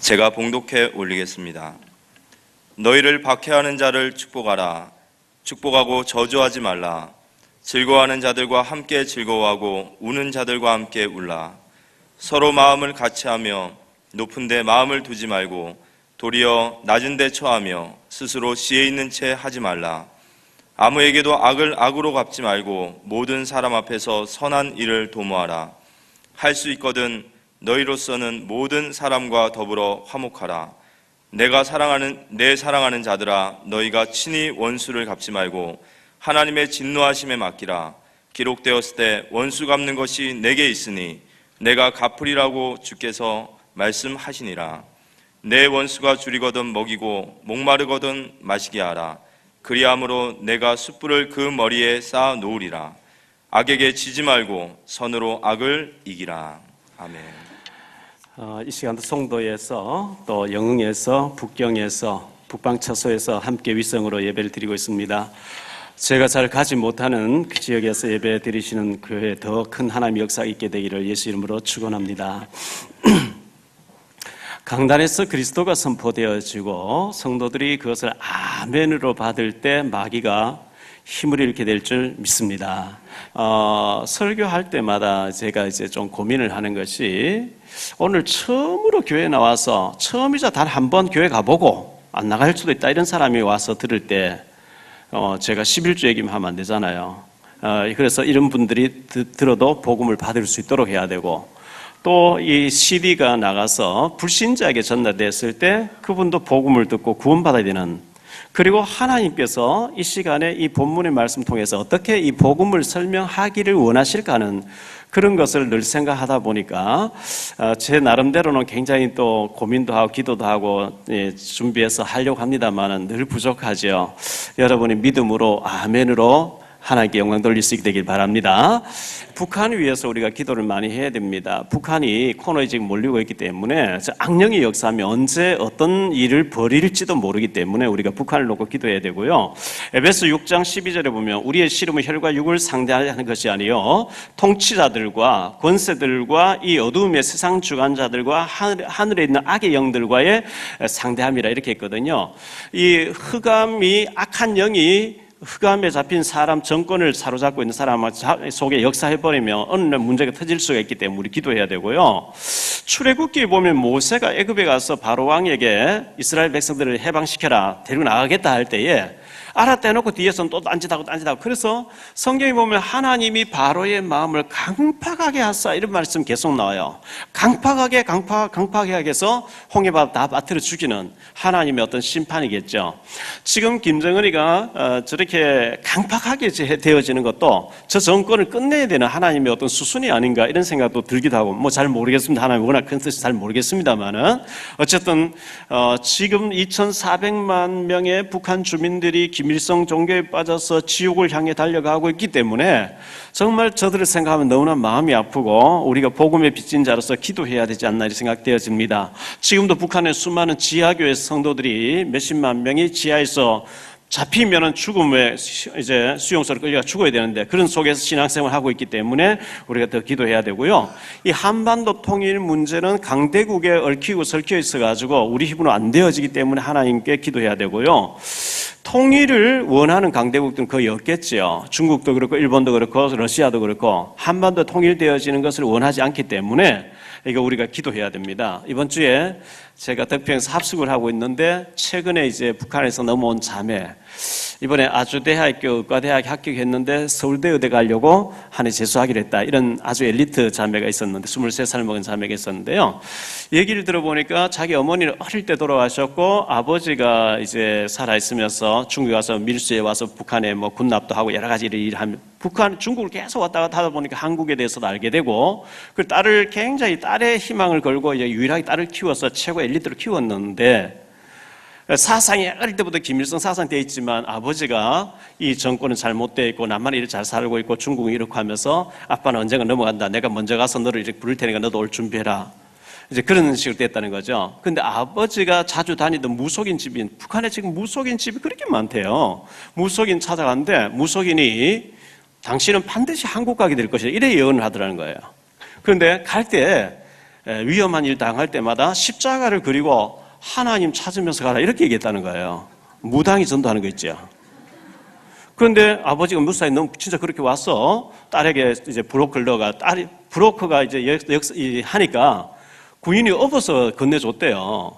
제가 봉독해 올리겠습니다. 너희를 박해하는 자를 축복하라. 축복하고 저주하지 말라. 즐거워하는 자들과 함께 즐거워하고 우는 자들과 함께 울라. 서로 마음을 같이하며 높은 데 마음을 두지 말고 도리어 낮은 데 처하며 스스로 지혜 있는 채 하지 말라. 아무에게도 악을 악으로 갚지 말고 모든 사람 앞에서 선한 일을 도모하라. 할 수 있거든 너희로서는 모든 사람과 더불어 화목하라. 내 사랑하는 자들아, 너희가 친히 원수를 갚지 말고 하나님의 진노하심에 맡기라. 기록되었을 때 원수 갚는 것이 내게 있으니 내가 갚으리라고 주께서 말씀하시니라. 내 원수가 줄이거든 먹이고 목마르거든 마시게 하라. 그리함으로 내가 숯불을 그 머리에 쌓아 놓으리라. 악에게 지지 말고 선으로 악을 이기라. 아멘. 이 시간도 송도에서 또 영흥에서 북경에서 북방처소에서 함께 위성으로 예배를 드리고 있습니다. 제가 잘 가지 못하는 그 지역에서 예배 드리시는 교회에 더 큰 하나님의 역사가 있게 되기를 예수 이름으로 축원합니다. 강단에서 그리스도가 선포되어지고 성도들이 그것을 아멘으로 받을 때 마귀가 힘을 잃게 될 줄 믿습니다. 설교할 때마다 제가 이제 좀 고민을 하는 것이 오늘 처음으로 교회에 나와서 처음이자 단 한 번 교회 가보고 안 나갈 수도 있다 이런 사람이 와서 들을 때 제가 11주 얘기만 하면 안 되잖아요. 그래서 이런 분들이 들어도 복음을 받을 수 있도록 해야 되고 또 이 CD가 나가서 불신자에게 전달됐을 때 그분도 복음을 듣고 구원받아야 되는, 그리고 하나님께서 이 시간에 이 본문의 말씀 통해서 어떻게 이 복음을 설명하기를 원하실까 하는 그런 것을 늘 생각하다 보니까 제 나름대로는 굉장히 또 고민도 하고 기도도 하고 준비해서 하려고 합니다만 늘 부족하죠. 여러분이 믿음으로 아멘으로 하나님께 영광 돌릴 수 있게 되길 바랍니다. 북한을 위해서 우리가 기도를 많이 해야 됩니다. 북한이 코너에 지금 몰리고 있기 때문에 악령이 역사하면 언제 어떤 일을 벌일지도 모르기 때문에 우리가 북한을 놓고 기도해야 되고요. 에베소 6장 12절에 보면 우리의 씨름은 혈과 육을 상대하는 것이 아니요 통치자들과 권세들과 이 어두움의 세상 주관자들과 하늘에 있는 악의 영들과의 상대함이라 이렇게 했거든요. 이 흑암이 악한 영이 흑암에 잡힌 사람, 정권을 사로잡고 있는 사람 속에 역사해버리면 어느 날 문제가 터질 수가 있기 때문에 우리 기도해야 되고요. 출애굽기에 보면 모세가 애굽에 가서 바로 왕에게 이스라엘 백성들을 해방시켜라, 데리고 나가겠다 할 때에 알았다 해놓고 뒤에서는 또 딴짓하고. 그래서 성경에 보면 하나님이 바로의 마음을 강팍하게 하사 이런 말씀 계속 나와요. 강팍하게 해서 홍해바다 다 빠뜨려 죽이는 하나님의 어떤 심판이겠죠. 지금 김정은이가 저렇게 강팍하게 되어지는 것도 저 정권을 끝내야 되는 하나님의 어떤 수순이 아닌가 이런 생각도 들기도 하고, 뭐 잘 모르겠습니다. 하나님 워낙 큰 뜻이 잘 모르겠습니다만은 어쨌든 지금 2,400만 명의 북한 주민들이 김일성 종교에 빠져서 지옥을 향해 달려가고 있기 때문에 정말 저들을 생각하면 너무나 마음이 아프고 우리가 복음의 빚진 자로서 기도해야 되지 않나 이렇게 생각되어집니다. 지금도 북한의 수많은 지하교회 성도들이 몇십만 명이 지하에서 잡히면은 죽음의 이제 수용소로 끌려가 죽어야 되는데 그런 속에서 신앙생활을 하고 있기 때문에 우리가 더 기도해야 되고요. 이 한반도 통일 문제는 강대국에 얽히고 설켜 있어가지고 우리 힘으로 안 되어지기 때문에 하나님께 기도해야 되고요. 통일을 원하는 강대국들은 거의 없겠지요. 중국도 그렇고 일본도 그렇고 러시아도 그렇고 한반도 통일되어지는 것을 원하지 않기 때문에 이거 우리가 기도해야 됩니다. 이번 주에 제가 덕평에서 합숙을 하고 있는데 최근에 이제 북한에서 넘어온 자매, 이번에 아주대학교 의과대학에 합격했는데 서울대 의대 가려고 한 해 재수하기로 했다. 이런 아주 엘리트 자매가 있었는데 23살 먹은 자매가 있었는데요. 얘기를 들어보니까 자기 어머니는 어릴 때 돌아가셨고 아버지가 이제 살아있으면서 중국에 와서 밀수에 와서 북한에 뭐 군납도 하고 여러 가지 일을 하면 중국을 계속 왔다 갔다 하다 보니까 한국에 대해서도 알게 되고 그 딸을 굉장히 딸의 희망을 걸고 이제 유일하게 딸을 키워서 최고 엘리트로 키웠는데 사상이 어릴 때부터 김일성 사상이 되어 있지만 아버지가 이 정권은 잘못되어 있고 나만 이렇게 잘 살고 있고 중국은 이렇게 하면서 아빠는 언젠가 넘어간다. 내가 먼저 가서 너를 이렇게 부를 테니까 너도 올 준비해라. 이제 그런 식으로 됐다는 거죠. 근데 아버지가 자주 다니던 무속인 집인, 북한에 지금 무속인 집이 그렇게 많대요. 무속인 찾아갔는데 무속인이 당신은 반드시 한국 가게 될 것이다. 이래 예언을 하더라는 거예요. 그런데 갈 때 위험한 일 당할 때마다 십자가를 그리고 하나님 찾으면서 가라 이렇게 얘기했다는 거예요. 무당이 전도하는 거 있죠. 그런데 아버지가 무사히 너무 진짜 그렇게 와서 딸에게 이제 브로커가 이제 하니까 군인이 업어서 건네줬대요.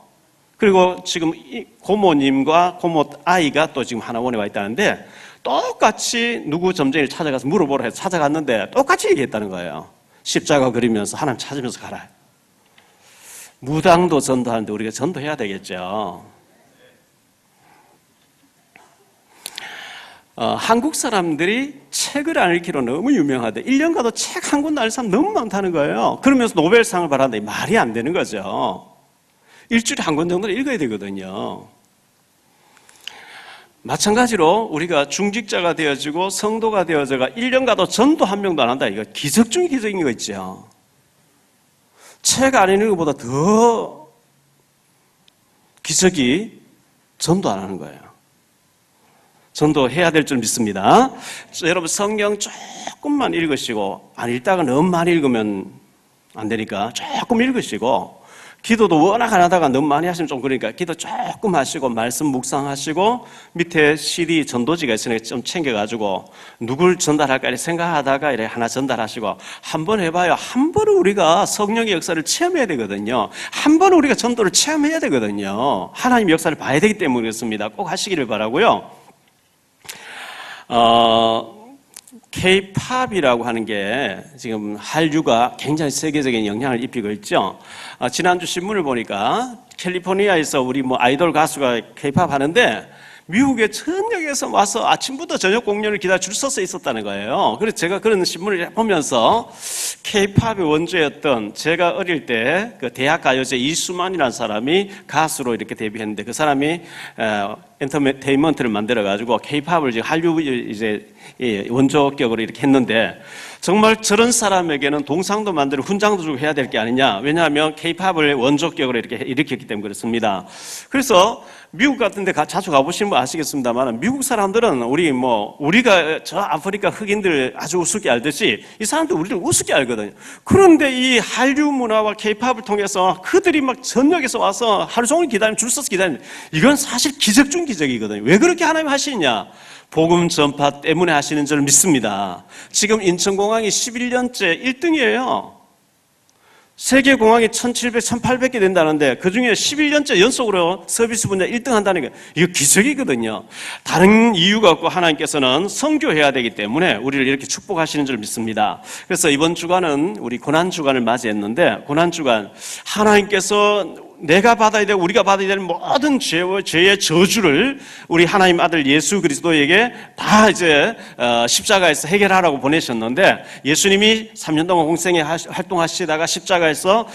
그리고 지금 고모님과 고모 아이가 또 지금 하나원에 와 있다는데 똑같이 누구 점쟁이를 찾아가서 물어보라 해서 찾아갔는데 똑같이 얘기했다는 거예요. 십자가 그리면서 하나님 찾으면서 가라. 무당도 전도하는데 우리가 전도해야 되겠죠. 한국 사람들이 책을 안 읽기로 너무 유명하대. 1년 가도 책 한 권 안 읽는 사람 너무 많다는 거예요. 그러면서 노벨상을 받았는데 말이 안 되는 거죠. 일주일에 한 권 정도는 읽어야 되거든요. 마찬가지로 우리가 중직자가 되어지고 성도가 되어져가 1년 가도 전도 한 명도 안 한다. 이거 기적 중에 기적인 거 있죠. 책 안 읽는 것보다 더 기적이 전도 안 하는 거예요. 전도해야 될 줄 믿습니다. 여러분 성경 조금만 읽으시고 안 읽다가 너무 많이 읽으면 안 되니까 조금 읽으시고 기도도 워낙 안 하다가 너무 많이 하시면 좀 그러니까 기도 조금 하시고 말씀 묵상하시고 밑에 CD 전도지가 있으니까 좀 챙겨가지고 누굴 전달할까 생각하다가 이렇게 하나 전달하시고 한번 해봐요. 한 번은 우리가 성령의 역사를 체험해야 되거든요. 한 번은 우리가 전도를 체험해야 되거든요. 하나님의 역사를 봐야 되기 때문에 그렇습니다. 꼭 하시기를 바라고요. K-팝이라고 하는 게 지금 한류가 굉장히 세계적인 영향을 입히고 있죠. 지난주 신문을 보니까 캘리포니아에서 우리 아이돌 가수가 K-팝 하는데 미국의 전역에서 와서 아침부터 저녁 공연을 기다려 줄 서서 있었다는 거예요. 그래서 제가 그런 신문을 보면서 K-팝의 원조였던 제가 어릴 때 그 대학 가요제 이수만이라는 사람이 가수로 이렇게 데뷔했는데 그 사람이 엔터테인먼트를 만들어가지고 K-팝을 지금 한류 이제 원조격으로 이렇게 했는데 정말 저런 사람에게는 동상도 만들고 훈장도 주고 해야 될 게 아니냐. 왜냐하면 K-팝을 원조격으로 이렇게 일으켰기 때문에 그렇습니다. 그래서 미국 같은 데 자주 가보시는 분 아시겠습니다만 미국 사람들은 우리가 저 아프리카 흑인들 아주 우습게 알듯이 이 사람들 우리를 우습게 알거든요. 그런데 이 한류 문화와 K-팝을 통해서 그들이 막 전역에서 와서 하루 종일 기다리면 줄 서서 기다리는 이건 사실 기적 중 기적이거든요. 왜 그렇게 하나님 하시느냐? 복음 전파 때문에 하시는 줄 믿습니다. 지금 인천공항이 11년째 1등이에요. 세계공항이 1700, 1800개 된다는데 그 중에 11년째 연속으로 서비스 분야 1등 한다는 게 이거 기적이거든요. 다른 이유가 없고 하나님께서는 선교해야 되기 때문에 우리를 이렇게 축복하시는 줄 믿습니다. 그래서 이번 주간은 우리 고난주간을 맞이했는데 고난주간 하나님께서 내가 받아야 되고 우리가 받아야 될 모든 죄의 저주를 우리 하나님 아들 예수 그리스도에게 다 이제 십자가에서 해결하라고 보내셨는데 예수님이 3년 동안 공생에 활동하시다가 십자가에서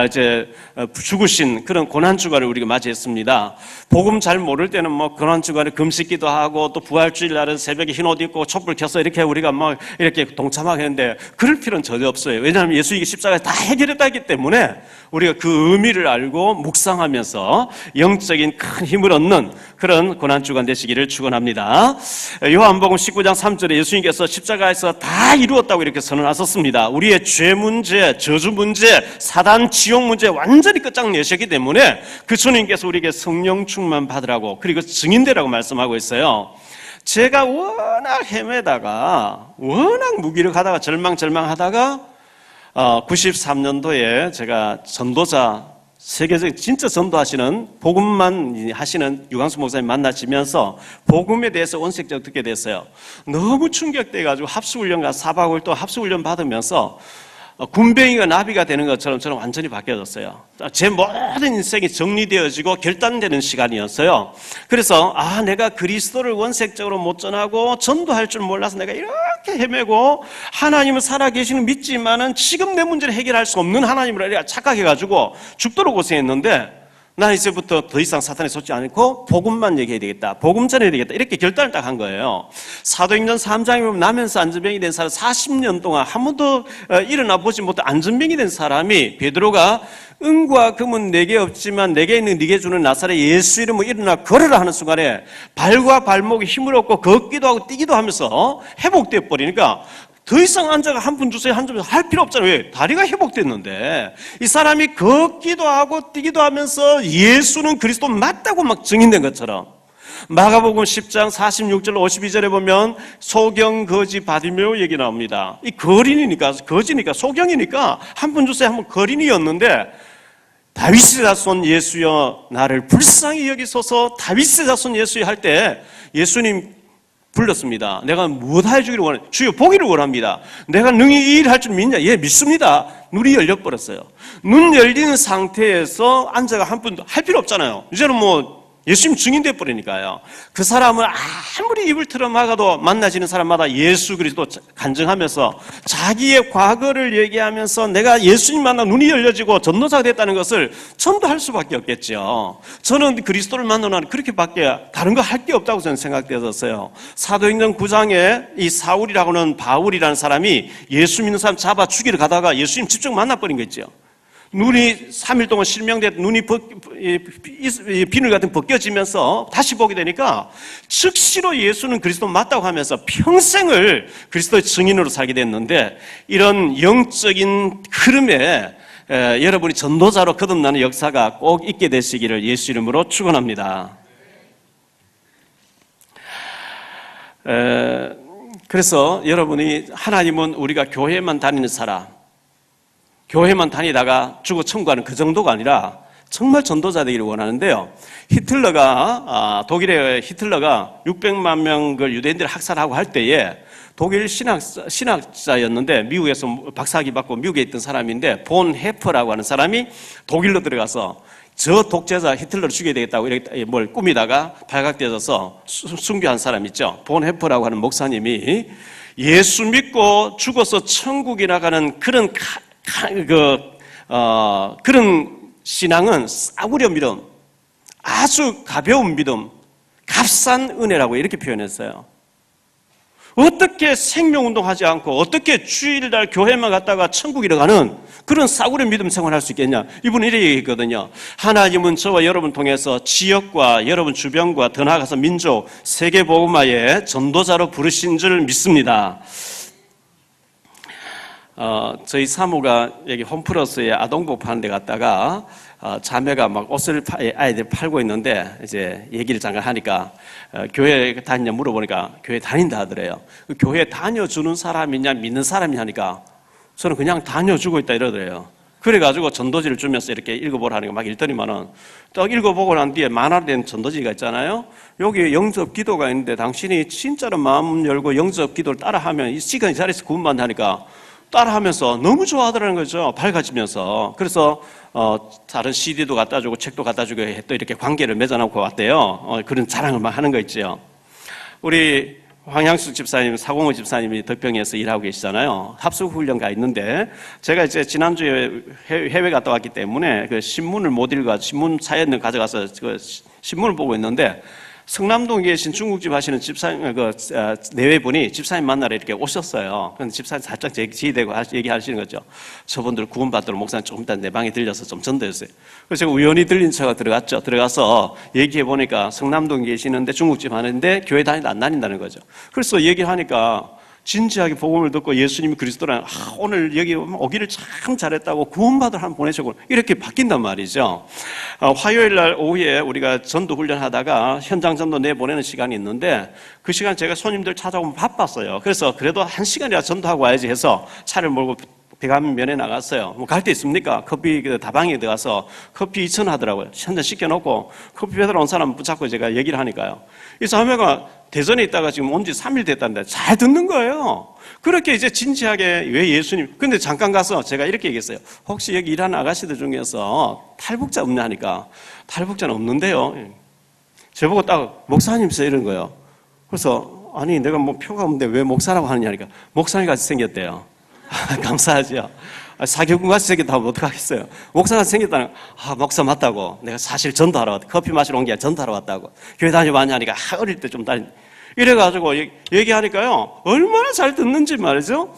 이제 죽으신 그런 고난주간을 우리가 맞이했습니다. 복음 잘 모를 때는 고난주간에 금식기도 하고 또 부활주일 날은 새벽에 흰 옷 입고 촛불 켜서 이렇게 우리가 이렇게 동참하겠는데 그럴 필요는 전혀 없어요. 왜냐하면 예수님이 십자가에 다 해결했다기 때문에 우리가 그 의미를 알고 묵상하면서 영적인 큰 힘을 얻는 그런 고난주간 되시기를 축원합니다. 요한복음 19장 3절에 예수님께서 십자가에서 다 이루었다고 이렇게 선언하셨습니다. 우리의 죄 문제, 저주 문제, 사단 지옥 문제 완전히 끝장내셨기 때문에 그 주님께서 우리에게 성령 충만 받으라고 그리고 증인되라고 말씀하고 있어요. 제가 워낙 헤매다가 워낙 무기력하다가 절망하다가 93년도에 제가 전도자 세계적인 진짜 전도하시는 복음만 하시는 유광수 목사님 만나시면서 복음에 대해서 원색적으로 듣게 됐어요. 너무 충격돼가지고 합수훈련 가서 4박 5일 동안 합수훈련 받으면서 군뱅이가 나비가 되는 것처럼 저는 완전히 바뀌어졌어요. 제 모든 인생이 정리되어지고 결단되는 시간이었어요. 그래서 내가 그리스도를 원색적으로 못 전하고 전도할 줄 몰라서 내가 이렇게 헤매고 하나님은 살아계시는 믿지만은 지금 내 문제를 해결할 수 없는 하나님을 착각해가지고 죽도록 고생했는데 나 이제부터 더 이상 사탄에 속지 않고 복음만 얘기해야 되겠다. 복음 전해야 되겠다. 이렇게 결단을 딱 한 거예요. 사도행전 3장에 보면 나면서 안전병이 된 사람 40년 동안 한 번도 일어나 보지 못한 안전병이 된 사람이 베드로가 은과 금은 내게 없지만 내게 있는 네게 주는 나사렛 예수 이름으로 일어나 걸으라 하는 순간에 발과 발목에 힘을 얻고 걷기도 하고 뛰기도 하면서 회복되어 버리니까 더 이상 앉아가 한 분 주세요, 한 분 주세요 할 필요 없잖아요. 왜? 다리가 회복됐는데. 이 사람이 걷기도 하고 뛰기도 하면서 예수는 그리스도 맞다고 막 증인된 것처럼. 마가복음 10장 46절 52절에 보면 소경 거지 바디메오 얘기 나옵니다. 이 거지니까 소경이니까 한 분 주세요 하면 거린이였는데, 다윗의 자손 예수여 나를 불쌍히 여기소서, 다윗의 자손 예수여 할 때 예수님 불렀습니다. 내가 무엇 해주기를 원해? 주여 보기를 원합니다. 내가 능히 이 일 할 줄 믿냐? 예, 믿습니다. 눈이 열려버렸어요. 눈 열린 상태에서 앉아가 한 분도 할 필요 없잖아요. 이제는 뭐 예수님 증인돼 버리니까요. 그 사람을 아무리 입을 틀어 막아도 만나지는 사람마다 예수 그리스도 간증하면서 자기의 과거를 얘기하면서 내가 예수님 만나 눈이 열려지고 전도자가 됐다는 것을 전도할 수밖에 없겠죠. 저는 그리스도를 만나는 그렇게밖에 다른 거 할 게 없다고 저는 생각되었어요. 사도행전 9장에 이 사울이라고는 바울이라는 사람이 예수 믿는 사람 잡아 죽이러 가다가 예수님 직접 만나버린 거 있죠. 눈이 3일 동안 실명돼 눈이 비늘 같은 벗겨지면서 다시 보게 되니까 즉시로 예수는 그리스도 맞다고 하면서 평생을 그리스도의 증인으로 살게 됐는데, 이런 영적인 흐름에 여러분이 전도자로 거듭나는 역사가 꼭 있게 되시기를 예수 이름으로 축원합니다. 그래서 여러분이, 하나님은 우리가 교회만 다니는 사람, 교회만 다니다가 죽어 천국하는 그 정도가 아니라 정말 전도자 되기를 원하는데요. 독일의 히틀러가 600만 명을 유대인들을 학살하고 할 때에 독일 신학자였는데 미국에서 박사학위 받고 미국에 있던 사람인데 본 헤퍼라고 하는 사람이 독일로 들어가서 저 독재자 히틀러를 죽여야 되겠다고 이렇게 뭘 꾸미다가 발각되어서 순교한 사람 있죠. 본 헤퍼라고 하는 목사님이 예수 믿고 죽어서 천국에 나가는 그런 신앙은 싸구려 믿음, 아주 가벼운 믿음, 값싼 은혜라고 이렇게 표현했어요. 어떻게 생명운동하지 않고 어떻게 주일날 교회만 갔다가 천국이라 가는 그런 싸구려 믿음 생활할 수 있겠냐? 이분은 이렇게 얘기했거든요. 하나님은 저와 여러분 통해서 지역과 여러분 주변과 더 나아가서 민족, 세계복음화의 전도자로 부르신 줄 믿습니다. 저희 사모가 여기 홈플러스에 아동복 파는 데 갔다가 자매가 막 옷을 아이들 팔고 있는데 이제 얘기를 잠깐 하니까 교회 다니냐 물어보니까 교회 다닌다 하더래요. 교회 다녀주는 사람이냐 믿는 사람이냐 하니까 저는 그냥 다녀주고 있다 이러더래요. 그래가지고 전도지를 주면서 이렇게 읽어보라 하니까 막 읽더니만은 딱 읽어보고 난 뒤에 만화된 전도지가 있잖아요. 여기 영접 기도가 있는데 당신이 진짜로 마음 열고 영접 기도를 따라하면 이 시간이 자리에서 구원받는다니까 따라하면서 너무 좋아하더라는 거죠. 밝아지면서. 그래서 다른 CD도 갖다 주고 책도 갖다 주고 또 이렇게 관계를 맺어놓고 왔대요. 그런 자랑을 막 하는 거 있죠. 우리 황향숙 집사님, 사공호 집사님이 덕평에서 일하고 계시잖아요. 합숙훈련 가 있는데 제가 이제 지난주에 해외 갔다 왔기 때문에 그 신문을 못 읽어 신문 사연을 가져가서 그 신문을 보고 있는데 성남동에 계신 중국집 하시는 집사님, 내외분이 집사님 만나러 이렇게 오셨어요. 근데 집사님 살짝 지대고 얘기하시는 거죠. 저분들 구원받도록 목사님 조금 이따 내 방에 들려서 좀 전도했어요. 그래서 제가 우연히 들린 차가 들어갔죠. 들어가서 얘기해보니까 성남동에 계시는데 중국집 하는데 교회 다니다 안 다닌다는 거죠. 그래서 얘기하니까 진지하게 복음을 듣고 예수님이 그리스도라는 오늘 여기 오기를 참 잘했다고 구원받으러 한번 보내셨고 이렇게 바뀐단 말이죠. 화요일 날 오후에 우리가 전도 훈련하다가 현장 전도 내보내는 시간이 있는데 그 시간 제가 손님들 찾아오면 바빴어요. 그래서 그래도 1시간이라 전도하고 와야지 해서 차를 몰고 대감면에 나갔어요. 뭐 갈 데 있습니까? 커피 다방에 들어가서 커피 2,000원 하더라고요. 한 잔 시켜놓고 커피 배달 온 사람 붙잡고 제가 얘기를 하니까요. 이 자매가 대전에 있다가 지금 온 지 3일 됐다는데 잘 듣는 거예요. 그렇게 이제 진지하게 왜 예수님, 근데 잠깐 가서 제가 이렇게 얘기했어요. 혹시 여기 일하는 아가씨들 중에서 탈북자 없냐 하니까 탈북자는 없는데요. 저보고 딱 목사님이세요 이런 거예요. 그래서 아니 내가 뭐 표가 없는데 왜 목사라고 하느냐 하니까 목사님 같이 생겼대요. 감사하죠. 사교군 같이 생겼다면 어떡하겠어요. 목사가 생겼다는, 목사 맞다고. 내가 사실 전도하러 왔다. 커피 마시러 온 게 아니라 전도하러 왔다고. 교회 다녀봤냐 하니까, 어릴 때 좀 다니. 이래가지고 얘기하니까요, 얼마나 잘 듣는지 말이죠.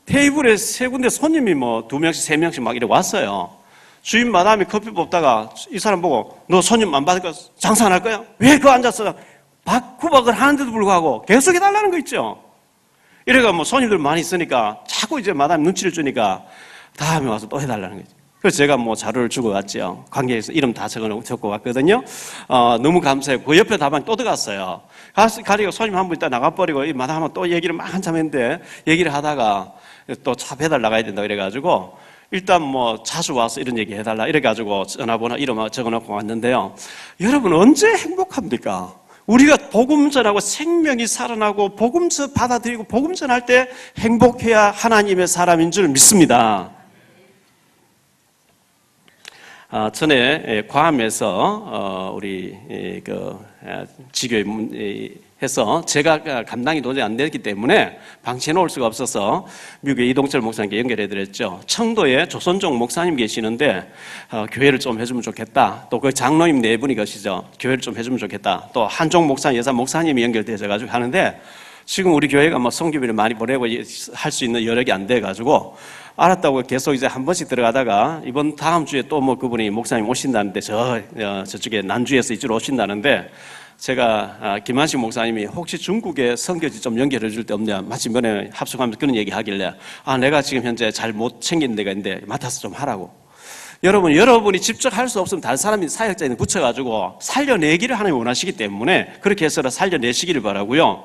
테이블에 세 군데 손님이 뭐 2명씩, 3명씩 막 이렇게 왔어요. 주인 마담이 커피 뽑다가 이 사람 보고, 너 손님 안 받을 거야? 장사 안 할 거야? 왜 그 앉았어? 바꾸박을 하는데도 불구하고 계속 해달라는 거 있죠. 이래가 뭐 손님들 많이 있으니까 자꾸 이제 마담 눈치를 주니까 다음에 와서 또 해달라는 거죠. 그래서 제가 뭐 자료를 주고 왔죠. 관계에서 이름 다 적고 왔거든요. 너무 감사해요. 그 옆에 다방 또 들어갔어요. 가리고 손님 한 분 있다 나가버리고 이 마담하고 또 얘기를 막 한참 했는데 얘기를 하다가 또 차 배달 나가야 된다 그래가지고 일단 뭐 자주 와서 이런 얘기 해달라 이래가지고 전화번호 이름 적어놓고 왔는데요. 여러분 언제 행복합니까? 우리가 복음 전하고 생명이 살아나고 복음 받아들이고 복음 전할 때 행복해야 하나님의 사람인 줄 믿습니다. 전에 괌에서 우리 그 지교회에서 제가 감당이 도저히 안 됐기 때문에 방치해 놓을 수가 없어서 미국의 이동철 목사님께 연결해 드렸죠. 청도에 조선종 목사님 계시는데 교회를 좀 해주면 좋겠다. 또 그 장로님 네 분이 계시죠. 교회를 좀 해주면 좋겠다. 또 한종 목사님, 여사 목사님이 연결되어 가지고 하는데 지금 우리 교회가 뭐 성교비를 많이 보내고 할 수 있는 여력이 안 돼 가지고 알았다고 계속 이제 한 번씩 들어가다가 이번 다음 주에 또 뭐 그분이 목사님 오신다는데 저쪽에 난주에서 이쪽으로 오신다는데 제가 김한식 목사님이 혹시 중국에 선교지 좀 연결해 줄 데 없냐 마침 이번에 합숙하면서 그런 얘기 하길래 내가 지금 현재 잘 못 챙기는 데가 있는데 맡아서 좀 하라고. 여러분이 직접 할 수 없으면 다른 사람이 사역자에 붙여가지고 살려내기를 하나님이 원하시기 때문에 그렇게 해서 살려내시기를 바라고요.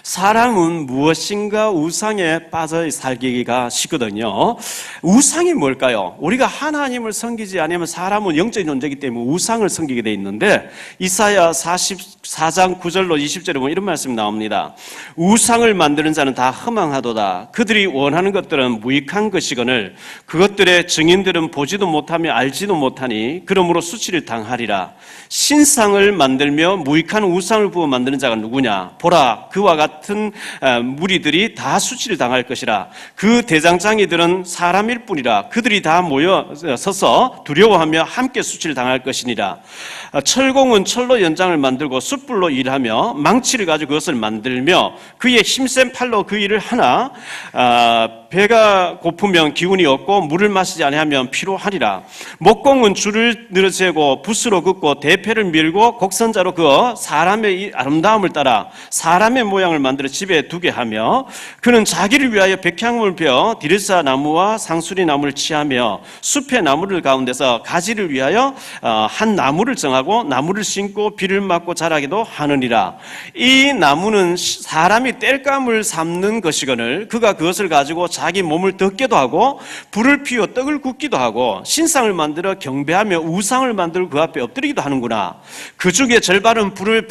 사람은 무엇인가 우상에 빠져 살기가 쉽거든요. 우상이 뭘까요? 우리가 하나님을 섬기지 않으면 사람은 영적인 존재이기 때문에 우상을 섬기게 돼 있는데 이사야 44장 9절로 20절에 보면 이런 말씀이 나옵니다. 우상을 만드는 자는 다 허망하도다. 그들이 원하는 것들은 무익한 것이거늘 그것들의 증인들은 보지도 못하며 알지도 못하니 그러므로 수치를 당하리라. 신상을 만들며 무익한 우상을 부어 만드는 자가 누구냐? 보라, 그와 같은 무리들이 다 수치를 당할 것이라. 그 대장장이들은 사람일 뿐이라. 그들이 다 모여 서서 두려워하며 함께 수치를 당할 것이니라. 철공은 철로 연장을 만들고 숯불로 일하며 망치를 가지고 그것을 만들며 그의 힘센 팔로 그 일을 하나 배가 고프면 기운이 없고 물을 마시지 아니하면 피로하리라. 목공은 줄을 늘어재고 붓으로 긋고 대패를 밀고 곡선자로 그어 사람의 아름다움을 따라 사람의 모양을 만들어 집에 두게 하며 그는 자기를 위하여 백향물을 베어 디르사 나무와 상수리 나무를 취하며 숲의 나무를 가운데서 가지를 위하여 한 나무를 정하고 나무를 심고 비를 맞고 자라기도 하느니라. 이 나무는 사람이 땔감을 삶는 것이거늘 그가 그것을 가지고 자기 몸을 덮게도 하고 불을 피워 떡을 굽기도 하고 신상을 만들어 경배하며 우상을 만들고 그 앞에 엎드리기도 하는구나. 그 중에 절반은 불에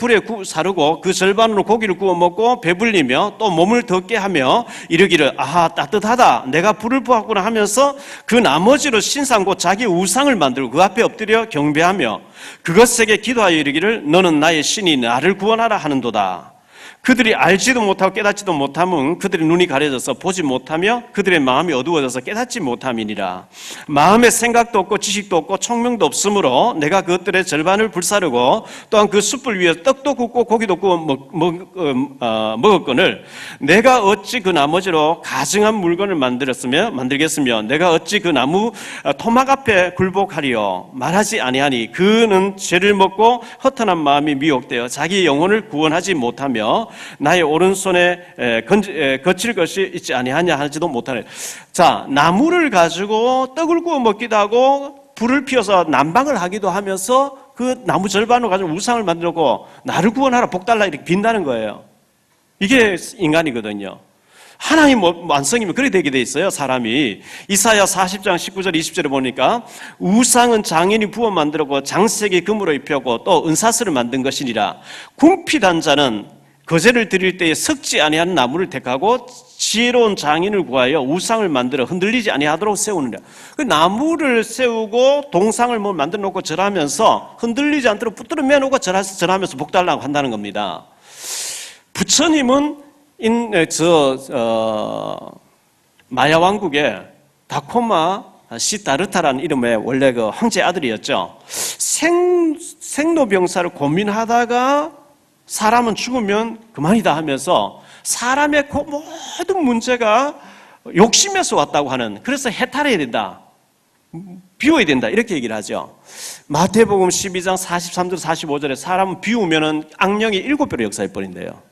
사르고 그 절반으로 고기를 구워 먹고 배불리며 또 몸을 덮게 하며 이르기를 아하 따뜻하다 내가 불을 부었구나 하면서 그 나머지로 신상 곧 자기 우상을 만들고 그 앞에 엎드려 경배하며 그것에게 기도하여 이르기를 너는 나의 신이 나를 구원하라 하는도다. 그들이 알지도 못하고 깨닫지도 못함은 그들의 눈이 가려져서 보지 못하며 그들의 마음이 어두워져서 깨닫지 못함이니라. 마음에 생각도 없고 지식도 없고 총명도 없으므로 내가 그것들의 절반을 불사르고 또한 그 숯불 위에 떡도 굽고 고기도 구워 먹었거늘 내가 어찌 그 나머지로 가증한 물건을 만들겠으며 내가 어찌 그 나무 토막 앞에 굴복하리요. 말하지 아니하니 그는 죄를 먹고 허탄한 마음이 미혹되어 자기 영혼을 구원하지 못하며 나의 오른손에 거칠 것이 있지 아니하냐 하지도 못하네. 자, 나무를 가지고 떡을 구워 먹기도 하고 불을 피워서 난방을 하기도 하면서 그 나무 절반을 가지고 우상을 만들고 나를 구원하라 복달라 이렇게 빈다는 거예요. 이게 인간이거든요. 하나님 완성이면 그렇게 되게 돼 있어요. 사람이 이사야 40장 19절 20절에 보니까 우상은 장인이 부어 만들고 장색이 금으로 입혔고 또 은사슬을 만든 것이니라. 궁핍한 자는 거제를 드릴 때에 썩지 아니하는 나무를 택하고 지혜로운 장인을 구하여 우상을 만들어 흔들리지 아니하도록 세우느라. 그 나무를 세우고 동상을 만들어 놓고 절하면서 흔들리지 않도록 붙들어 매놓고 절하면서 복달라고 한다는 겁니다. 부처님은 마야 왕국의 다코마 시다르타라는 이름의 원래 그 황제 아들이었죠. 생로병사를 고민하다가 사람은 죽으면 그만이다 하면서 사람의 그 모든 문제가 욕심에서 왔다고 하는, 그래서 해탈해야 된다, 비워야 된다 이렇게 얘기를 하죠. 마태복음 12장 43절 45절에 사람은 비우면은 악령이 7배로 역사해 버린대요.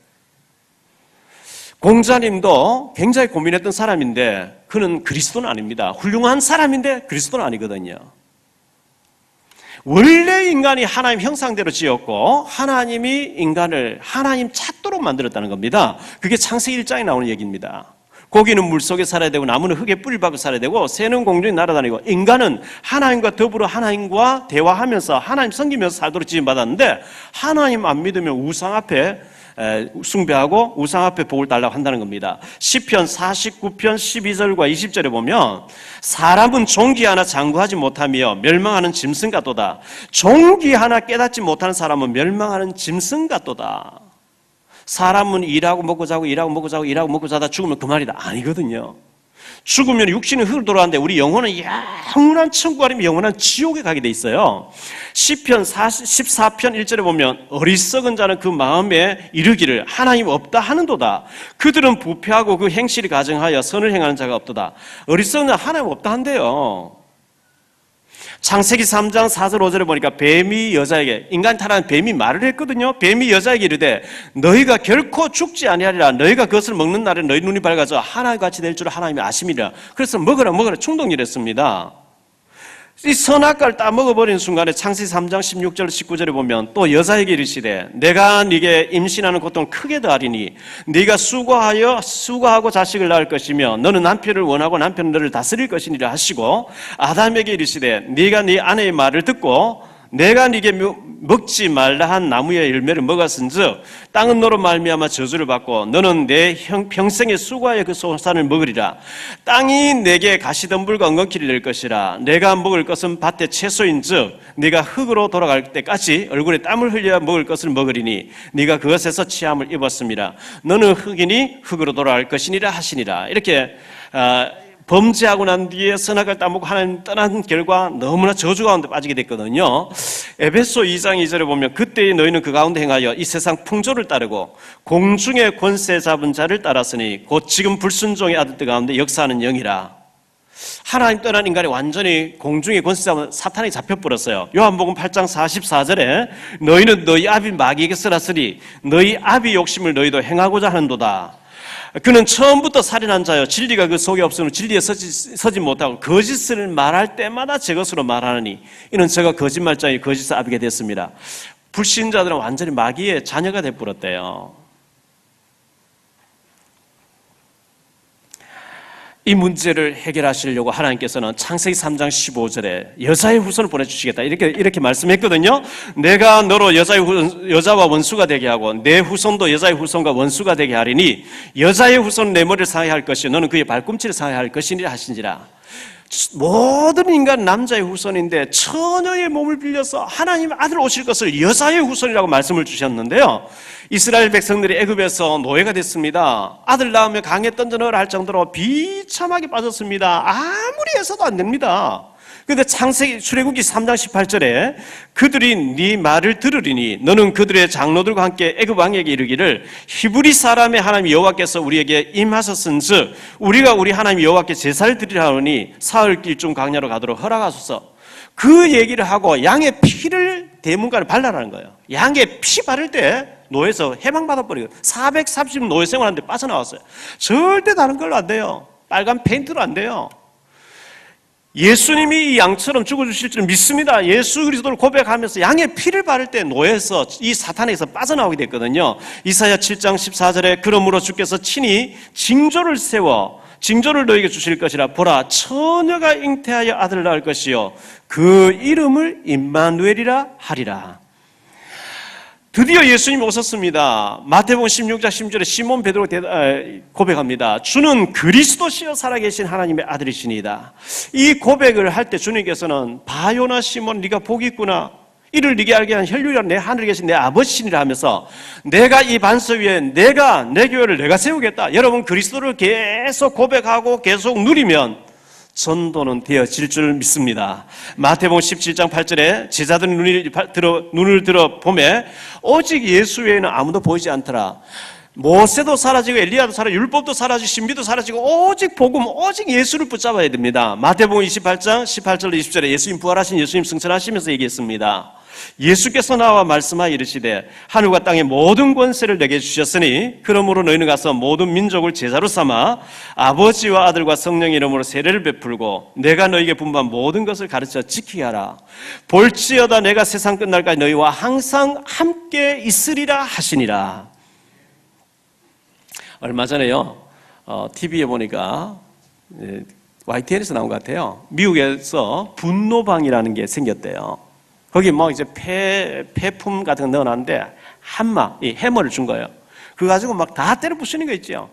공자님도 굉장히 고민했던 사람인데 그는 그리스도는 아닙니다. 훌륭한 사람인데 그리스도는 아니거든요. 원래 인간이 하나님 형상대로 지었고 하나님이 인간을 하나님 찾도록 만들었다는 겁니다. 그게 창세기 1장에 나오는 얘기입니다. 고기는 물속에 살아야 되고 나무는 흙에 뿌리 박고 살아야 되고 새는 공중에 날아다니고 인간은 하나님과 더불어 하나님과 대화하면서 하나님 섬기면서 살도록 지음받았는데 하나님 안 믿으면 우상 앞에 숭배하고 우상 앞에 복을 달라고 한다는 겁니다. 시편 49편 12절과 20절에 보면 사람은 종기 하나 장구하지 못하며 멸망하는 짐승 같도다. 종기 하나 깨닫지 못하는 사람은 멸망하는 짐승 같도다. 사람은 일하고 먹고 자고 일하고 먹고 자고 일하고 먹고 자다 죽으면 그만이다. 아니거든요. 죽으면 육신은 흙으로 돌아가는데 우리 영혼은 영원한 천국 아니면 영원한 지옥에 가게 돼 있어요. 시편 14편 1절에 보면 어리석은 자는 그 마음에 이르기를 하나님 없다 하는도다. 그들은 부패하고 그 행실이 가증하여 선을 행하는 자가 없도다. 어리석은 자는 하나님 없다 한대요. 창세기 3장 4절 5절에 보니까 뱀이 여자에게, 인간 타락한 뱀이 말을 했거든요. 뱀이 여자에게 이르되 너희가 결코 죽지 아니하리라. 너희가 그것을 먹는 날에 너희 눈이 밝아져 하나님같이 될 줄 하나님이 아심이라. 그래서 먹으라 충동이랬습니다. 이 선악과를 다 먹어버린 순간에 창세기 3장 16절 19절에 보면 또 여자에게 이르시되 내가 네게 임신하는 고통을 크게 더하리니 네가 수고하고 자식을 낳을 것이며 너는 남편을 원하고 남편은 너를 다스릴 것이니라 하시고 아담에게 이르시되 네가 네 아내의 말을 듣고 내가 네게 먹지 말라 한 나무의 열매를 먹었은즉 땅은 너로 말미암아 저주를 받고 너는 내 평생의 수고하여 그 소산을 먹으리라. 땅이 내게 가시덤불과 엉겅퀴를 낼 것이라. 내가 먹을 것은 밭의 채소인즉 네가 흙으로 돌아갈 때까지 얼굴에 땀을 흘려 먹을 것을 먹으리니 네가 그것에서 취함을 입었습니다. 너는 흙이니 흙으로 돌아갈 것이니라 하시니라. 이렇게 범죄하고 난 뒤에 선악을 따먹고 하나님 떠난 결과 너무나 저주 가운데 빠지게 됐거든요. 에베소 2장 2절에 보면 그때의 너희는 그 가운데 행하여 이 세상 풍조를 따르고 공중의 권세 잡은 자를 따랐으니 곧 지금 불순종의 아들들 가운데 역사하는 영이라. 하나님 떠난 인간이 완전히 공중의 권세 잡은 사탄이 잡혀버렸어요. 요한복음 8장 44절에 너희는 너희 아비 마귀에게 쓰라쓰니 너희 아비 욕심을 너희도 행하고자 하는도다. 그는 처음부터 살인한 자요 진리가 그 속에 없으면 진리에 서지 못하고 거짓을 말할 때마다 제 것으로 말하느니 이는 저가 거짓말자의 거짓을 아비게 됐습니다. 불신자들은 완전히 마귀의 자녀가 되어버렸대요. 이 문제를 해결하시려고 하나님께서는 창세기 3장 15절에 여자의 후손을 보내주시겠다 이렇게 말씀했거든요. 내가 너로 여자와 원수가 되게 하고 내 후손도 여자의 후손과 원수가 되게 하리니 여자의 후손은 내 머리를 상하게 할 것이요 너는 그의 발꿈치를 상하게 할 것이니라 하신지라. 모든 인간 남자의 후손인데 처녀의 몸을 빌려서 하나님 아들 오실 것을 여자의 후손이라고 말씀을 주셨는데요. 이스라엘 백성들이 애굽에서 노예가 됐습니다. 아들 낳으면 강에 던져 넣으라 할 정도로 비참하게 빠졌습니다. 아무리 해서도 안 됩니다. 그런데 창세기 출애굽기 3장 18절에 그들이 네 말을 들으리니 너는 그들의 장로들과 함께 애굽 왕에게 이르기를 히브리 사람의 하나님 여호와께서 우리에게 임하셨은즉 우리가 우리 하나님 여호와께 제사를 드리라 하니 사흘 길중 광야로 가도록 허락하소서. 그 얘기를 하고 양의 피를 대문간에 발라라는 거예요. 양의 피 바를 때 노예에서 해방받아버리고 430 노예 생활하는데 빠져나왔어요. 절대 다른 걸로 안 돼요. 빨간 페인트로 안 돼요. 예수님이 이 양처럼 죽어주실 줄 믿습니다. 예수 그리스도를 고백하면서 양의 피를 바를 때 노예에서 이 사탄에서 빠져나오게 됐거든요. 이사야 7장 14절에 그러므로 주께서 친히 징조를 세워 징조를 너에게 주실 것이라. 보라 처녀가 잉태하여 아들을 낳을 것이요 그 이름을 임마누엘이라 하리라. 드디어 예수님이 오셨습니다. 마태복음 16장 16절에 시몬 베드로가 고백합니다. 주는 그리스도시여 살아계신 하나님의 아들이시니이다. 이 고백을 할 때 주님께서는 바요나 시몬 네가 복이 있구나. 이를 네게 알게 한 혈육이라 내 하늘에 계신 내 아버지시니라 하면서 내가 이 반석 위에 내가 내 교회를 내가 세우겠다. 여러분 그리스도를 계속 고백하고 계속 누리면 전도는 되어질 줄 믿습니다. 마태복음 17장 8절에 제자들은 눈을 들어 보매 오직 예수 외에는 아무도 보이지 않더라. 모세도 사라지고 엘리야도 사라지고 율법도 사라지고 신비도 사라지고 오직 복음, 오직 예수를 붙잡아야 됩니다. 마태복음 28장 18절로 20절에 예수님 부활하신 예수님 승천하시면서 얘기했습니다. 예수께서 나와 말씀하여 이르시되 하늘과 땅의 모든 권세를 내게 주셨으니 그러므로 너희는 가서 모든 민족을 제자로 삼아 아버지와 아들과 성령의 이름으로 세례를 베풀고 내가 너희에게 분부한 모든 것을 가르쳐 지키게 하라. 볼지어다 내가 세상 끝날까지 너희와 항상 함께 있으리라 하시니라. 얼마 전에요, TV에 보니까 YTN에서 나온 것 같아요. 미국에서 분노방이라는 게 생겼대요. 거기 뭐 이제 폐품 같은 거 넣어놨는데 이 해머를 준 거예요. 그거 가지고 막 다 때려 부수는 거 있죠.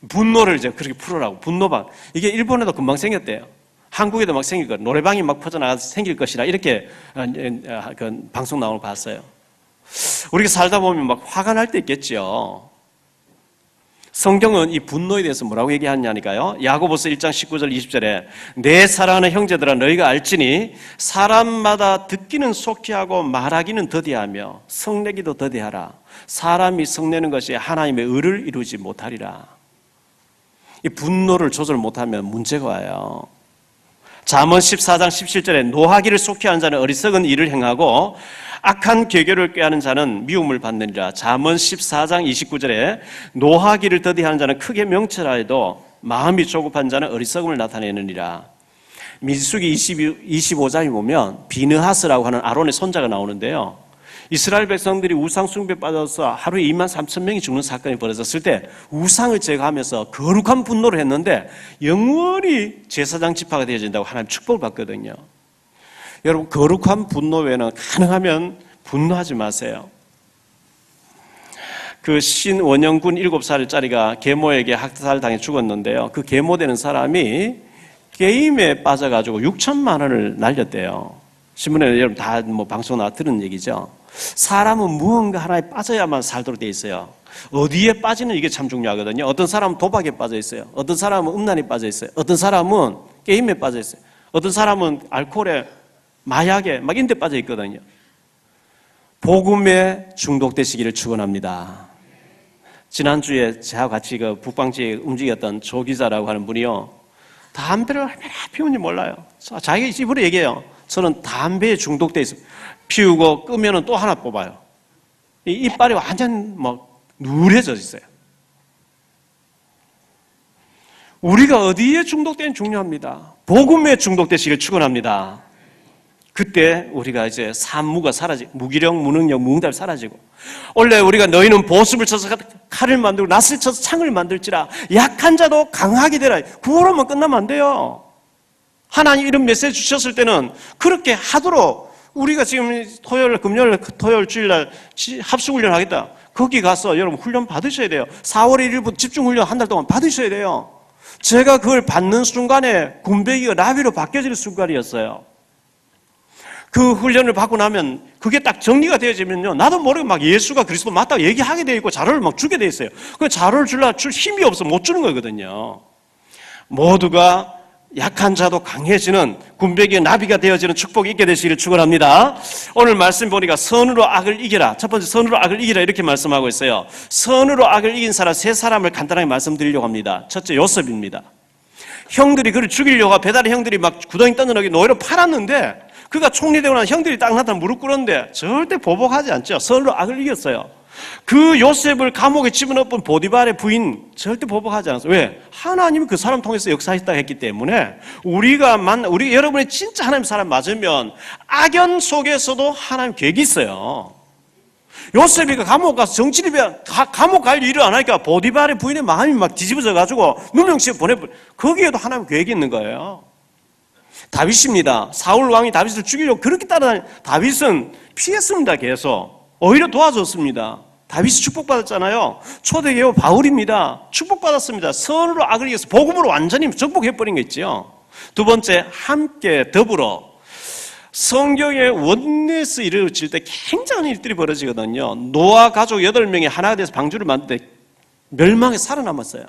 분노를 이제 그렇게 풀으라고. 분노방. 이게 일본에도 금방 생겼대요. 한국에도 막 생길 거, 노래방이 막 퍼져나가서 생길 것이라 이렇게 그 방송 나오는 거 봤어요. 우리가 살다 보면 막 화가 날 때 있겠죠. 성경은 이 분노에 대해서 뭐라고 얘기하냐니까요. 야고보서 1장 19절 20절에 내 사랑하는 형제들아 너희가 알지니 사람마다 듣기는 속히 하고 말하기는 더디하며 성내기도 더디하라. 사람이 성내는 것이 하나님의 의를 이루지 못하리라. 이 분노를 조절 못하면 문제가 와요. 잠언 14장 17절에 노하기를 속히 하는 자는 어리석은 일을 행하고 악한 계교를 꾀하는 자는 미움을 받느니라. 잠언 14장 29절에 노하기를 더디하는 자는 크게 명철하여도 마음이 조급한 자는 어리석음을 나타내느니라. 민수기 25장에 보면 비느하스라고 하는 아론의 손자가 나오는데요. 이스라엘 백성들이 우상 숭배에 빠져서 하루에 23,000명이 죽는 사건이 벌어졌을 때 우상을 제거하면서 거룩한 분노를 했는데 영원히 제사장 지파가 되어진다고 하나님 축복을 받거든요. 여러분, 거룩한 분노 외에는 가능하면 분노하지 마세요. 그 신원영군 7살짜리가 계모에게 학살당해 죽었는데요. 그 계모되는 사람이 게임에 빠져가지고 6천만 원을 날렸대요. 신문에 여러분 다 뭐 방송 나와 들은 얘기죠. 사람은 무언가 하나에 빠져야만 살도록 돼 있어요. 어디에 빠지는 이게 참 중요하거든요. 어떤 사람은 도박에 빠져 있어요. 어떤 사람은 음란에 빠져 있어요. 어떤 사람은 게임에 빠져 있어요. 어떤 사람은 알코올에, 마약에 막 이런 데 빠져 있거든요. 복음에 중독되시기를 축원합니다. 지난주에 저와 같이 그 북방지에 움직였던 조 기자라고 하는 분이요, 담배를 얼마나 피우는지 몰라요. 자기 입으로 얘기해요. 저는 담배에 중독돼 있어요. 피우고 끄면은 또 하나 뽑아요. 이 이빨이 완전 뭐 누래져 있어요. 우리가 어디에 중독되는 중요합니다. 복음에 중독되시길 축원합니다. 그때 우리가 이제 산무가 사라지고 무기력, 무능력, 무응답이 사라지고, 원래 우리가 너희는 보습을 쳐서 칼을 만들고 낫을 쳐서 창을 만들지라 약한 자도 강하게 되라. 구호로만 끝나면 안 돼요. 하나님 이런 메시지 주셨을 때는 그렇게 하도록, 우리가 지금 토요일, 금요일, 토요일, 주일날 합숙훈련 하겠다. 거기 가서 여러분 훈련 받으셔야 돼요. 4월 1일부터 집중훈련 한 달 동안 받으셔야 돼요. 제가 그걸 받는 순간에 군배기가 나비로 바뀌어지는 순간이었어요. 그 훈련을 받고 나면 그게 딱 정리가 되어지면요, 나도 모르게 막 예수가 그리스도 맞다고 얘기하게 돼 있고 자료를 막 주게 돼 있어요. 그 자료를 줄 힘이 없어 못 주는 거거든요. 모두가 약한 자도 강해지는 군배기의 나비가 되어지는 축복이 있게 되시기를 축원합니다. 오늘 말씀 보니까 선으로 악을 이기라. 첫 번째, 선으로 악을 이기라 이렇게 말씀하고 있어요. 선으로 악을 이긴 사람 세 사람을 간단하게 말씀드리려고 합니다. 첫째, 요셉입니다. 형들이 그를 죽이려고 배달의 형들이 막 구덩이 던져놓기 노예로 팔았는데, 그가 총리되고 난 형들이 딱 나타나 무릎 꿇었는데 절대 보복하지 않죠. 선으로 악을 이겼어요. 그 요셉을 감옥에 집어넣은 보디발의 부인 절대 보복하지 않았어요. 왜? 하나님이 그 사람 통해서 역사했다 했기 때문에 우리 여러분이 진짜 하나님 사람 맞으면 악연 속에서도 하나님 계획이 있어요. 요셉이 감옥 가서 감옥 갈 일을 안 하니까 보디발의 부인의 마음이 막 뒤집어져 가지고 누명치에 보내버려. 거기에도 하나님 계획이 있는 거예요. 다윗입니다. 사울 왕이 다윗을 죽이려고 그렇게 따라다니, 다윗은 피했습니다. 계속 오히려 도와줬습니다. 다윗이 축복받았잖아요. 초대교우 바울입니다. 축복받았습니다. 선으로 악을 이겨서 복음으로 완전히 정복해버린 거 있죠. 두 번째, 함께 더불어. 성경의 원내스 이루어질 때 굉장한 일들이 벌어지거든요. 노아 가족 8명이 하나가 돼서 방주를 만들 때 멸망에 살아남았어요.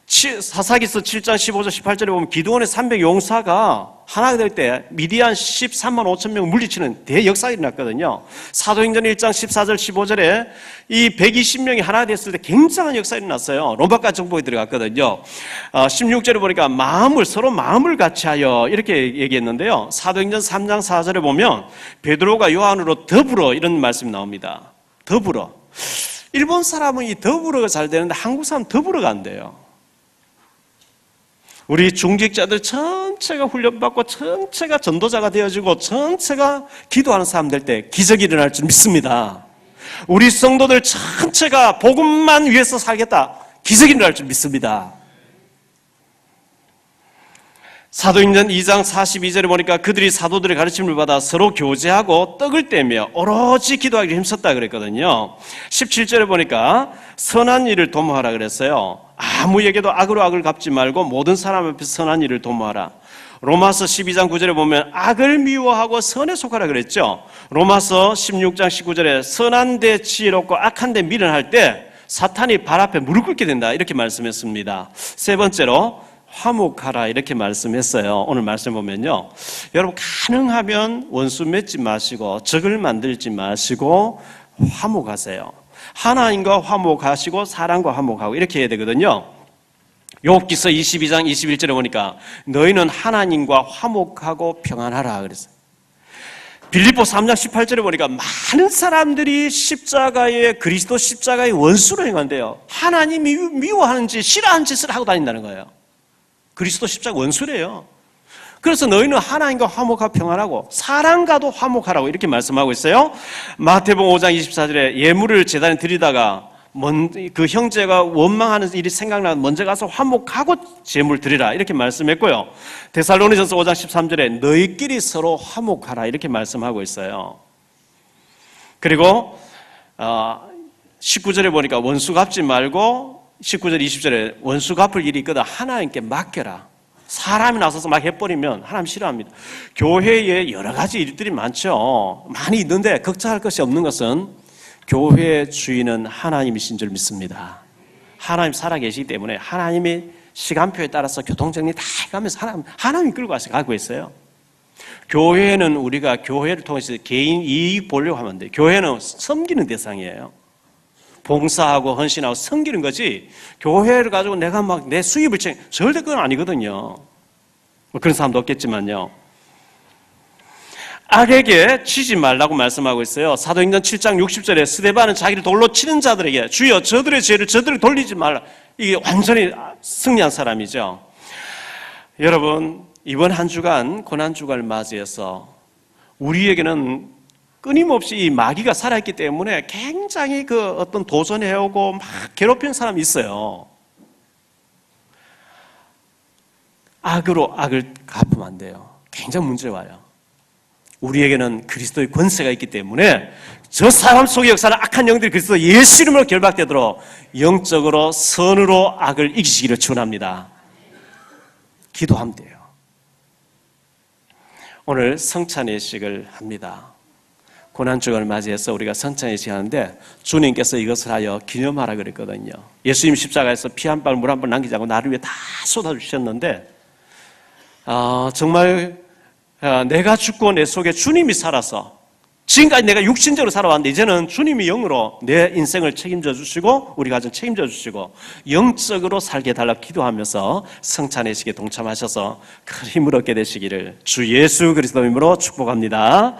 사사기서 7장 15절 18절에 보면 기드온의 300 용사가 하나가 될 때 미디안 13만 5천 명을 물리치는 대역사가 일어났거든요. 사도행전 1장 14절 15절에 이 120명이 하나가 됐을 때 굉장한 역사가 일어났어요. 로마까지 정복에 들어갔거든요. 16절에 보니까 서로 마음을 같이 하여 이렇게 얘기했는데요. 사도행전 3장 4절에 보면 베드로가 요한으로 더불어 이런 말씀이 나옵니다. 더불어. 일본 사람은 이 더불어가 잘 되는데 한국 사람은 더불어가 안 돼요. 우리 중직자들 전체가 훈련받고 전체가 전도자가 되어지고 전체가 기도하는 사람 될 때 기적이 일어날 줄 믿습니다. 우리 성도들 전체가 복음만 위해서 살겠다. 기적이 일어날 줄 믿습니다. 사도행전 2장 42절에 보니까 그들이 사도들의 가르침을 받아 서로 교제하고 떡을 떼며 오로지 기도하기를 힘썼다 그랬거든요. 17절에 보니까 선한 일을 도모하라 그랬어요. 아무에게도 악으로 악을 갚지 말고 모든 사람 앞에서 선한 일을 도모하라. 로마서 12장 9절에 보면 악을 미워하고 선에 속하라 그랬죠. 로마서 16장 19절에 선한 데 지혜롭고 악한 데 미련할 때 사탄이 발 앞에 무릎 꿇게 된다 이렇게 말씀했습니다. 세 번째로 화목하라 이렇게 말씀했어요. 오늘 말씀 보면요, 여러분 가능하면 원수 맺지 마시고 적을 만들지 마시고 화목하세요. 하나님과 화목하시고 사람과 화목하고 이렇게 해야 되거든요. 욥기서 22장 21절에 보니까 너희는 하나님과 화목하고 평안하라 그랬어요. 빌립보 3장 18절에 보니까 많은 사람들이 그리스도 십자가의 원수로 행한대요. 하나님이 미워하는 짓, 싫어하는 짓을 하고 다닌다는 거예요. 그리스도 십자가 원수래요. 그래서 너희는 하나님과 화목하고 평안하고 사람과도 화목하라고 이렇게 말씀하고 있어요. 마태복음 5장 24절에 예물을 제단에 드리다가 그 형제가 원망하는 일이 생각나면 먼저 가서 화목하고 제물 드리라 이렇게 말씀했고요. 데살로니전서 5장 13절에 너희끼리 서로 화목하라 이렇게 말씀하고 있어요. 그리고 19절에 보니까 원수 갚지 말고 19절 20절에 원수 갚을 일이 있거든 하나님께 맡겨라. 사람이 나서서 막 해버리면 하나님 싫어합니다. 교회에 여러 가지 일들이 많죠. 많이 있는데 걱정할 것이 없는 것은 교회의 주인은 하나님이신 줄 믿습니다. 하나님 살아계시기 때문에 하나님이 시간표에 따라서 교통정리 다 해가면서 하나님이 끌고 가서 가고 있어요. 교회는 우리가 교회를 통해서 개인 이익 보려고 하면 안 돼요. 교회는 섬기는 대상이에요. 봉사하고 헌신하고 섬기는 거지 교회를 가지고 내가 막 내 수입을 절대 그건 아니거든요. 뭐 그런 사람도 없겠지만요. 악에게 치지 말라고 말씀하고 있어요. 사도행전 7장 60절에 스데반은 자기를 돌로 치는 자들에게 주여 저들의 죄를 저들에게 돌리지 말라. 이게 완전히 승리한 사람이죠. 여러분 이번 한 주간 고난주간을 맞이해서 우리에게는 끊임없이 이 마귀가 살아있기 때문에 굉장히 그 어떤 도전해오고 막 괴롭히는 사람이 있어요. 악으로 악을 갚으면 안 돼요. 굉장히 문제가 와요. 우리에게는 그리스도의 권세가 있기 때문에 저 사람 속에 역사는 악한 영들이 그리스도 예수 이름으로 결박되도록 영적으로 선으로 악을 이기시기를 축원합니다. 기도하면 돼요. 오늘 성찬예식을 합니다. 고난주간을 맞이해서 우리가 성찬예식 하는데 주님께서 이것을 하여 기념하라 그랬거든요. 예수님 십자가에서 피 한 방울 물 한 번 남기지 않고 나를 위해 다 쏟아주셨는데 정말 내가 죽고 내 속에 주님이 살아서 지금까지 내가 육신적으로 살아왔는데 이제는 주님이 영으로 내 인생을 책임져 주시고 우리 가정 책임져 주시고 영적으로 살게 해달라고 기도하면서 성찬예식에 동참하셔서 큰 힘을 얻게 되시기를 주 예수 그리스도 이름으로 축복합니다.